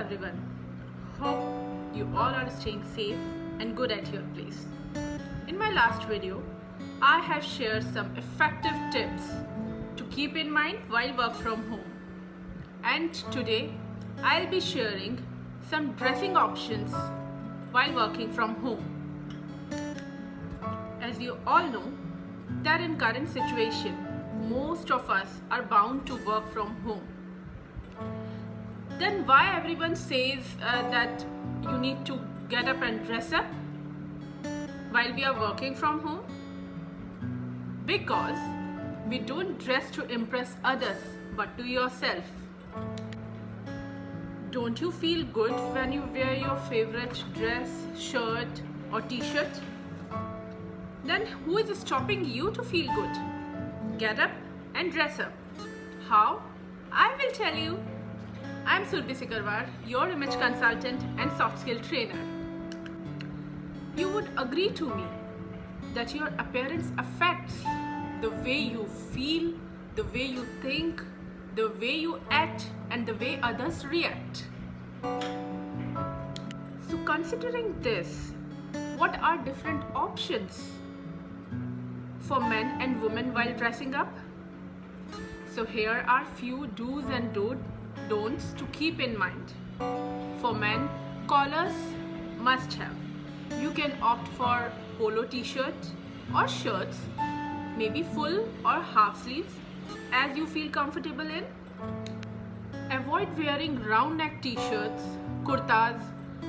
everyone. Hope you all are staying safe and good at your place. In my last video, I have shared some effective tips to keep in mind while work from home. And today, I'll be sharing some dressing options while working from home. As you all know, that in current situation, most of us are bound to work from home. Then why everyone says that you need to get up and dress up while we are working from home? Because we don't dress to impress others but to yourself. Don't you feel good when you wear your favorite dress, shirt or t-shirt? Then who is stopping you to feel good? Get up and dress up. How? I will tell you. I'm Surbhi Sikarwar, your image consultant and soft skill trainer. You would agree to me that your appearance affects the way you feel, the way you think, the way you act, and the way others react. So considering this, what are different options for men and women while dressing up? So here are few do's and don'ts to keep in mind. For men, collars must have. You can opt for polo t-shirt or shirts, maybe full or half sleeves, as you feel comfortable in. Avoid wearing round neck t-shirts, kurtas,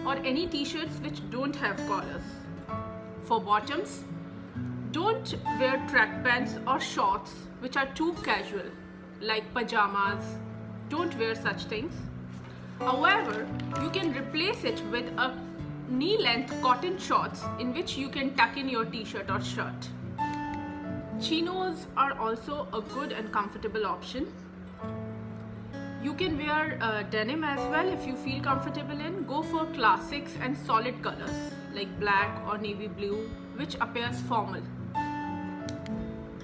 or any t-shirts which don't have collars. For bottoms, don't wear track pants or shorts which are too casual, like pajamas. Don't wear such things. However, you can replace it with a knee-length cotton shorts in which you can tuck in your t-shirt or shirt. Chinos are also a good and comfortable option. You can wear denim as well if you feel comfortable in. Go for classics and solid colors like black or navy blue, which appears formal.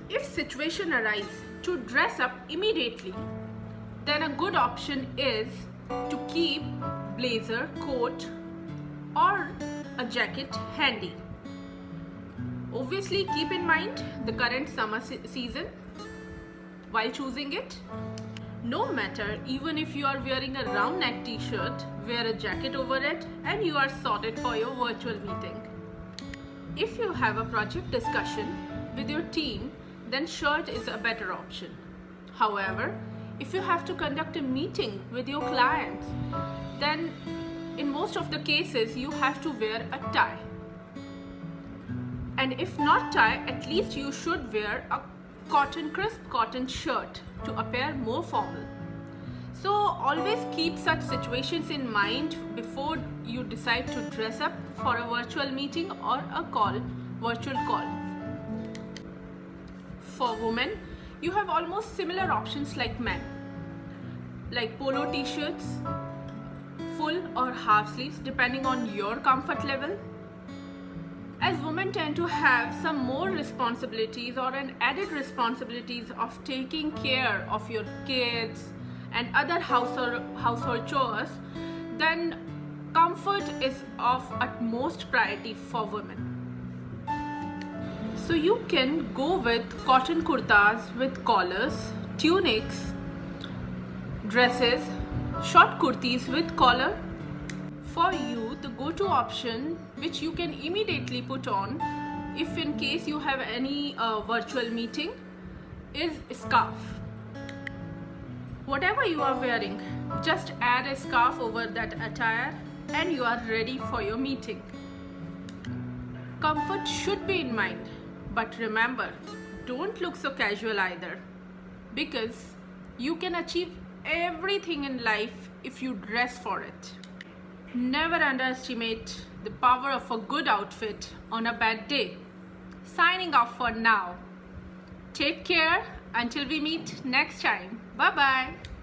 If situation arises to dress up immediately, then a good option is to keep blazer, coat or a jacket handy. Obviously keep in mind the current summer season while choosing it. No matter, even if you are wearing a round neck t-shirt, wear a jacket over it and you are sorted for your virtual meeting. If you have a project discussion with your team, then shirt is a better option. However, if you have to conduct a meeting with your clients, then in most of the cases you have to wear a tie. And if not tie, at least you should wear a crisp cotton shirt to appear more formal. So always keep such situations in mind before you decide to dress up for a virtual meeting or a virtual call. For women, you have almost similar options like men, like polo t-shirts, full or half sleeves depending on your comfort level. As women tend to have some more responsibilities or an added responsibilities of taking care of your kids and other household chores, then comfort is of utmost priority for women. So you can go with cotton kurtas with collars, tunics, dresses, short kurtis with collar. For you, the go-to option which you can immediately put on if in case you have any virtual meeting is a scarf. Whatever you are wearing, just add a scarf over that attire and you are ready for your meeting. Comfort should be in mind, but remember, don't look so casual either, because you can achieve everything in life if you dress for it. Never underestimate the power of a good outfit on a bad day. Signing off for now. Take care until we meet next time. Bye bye.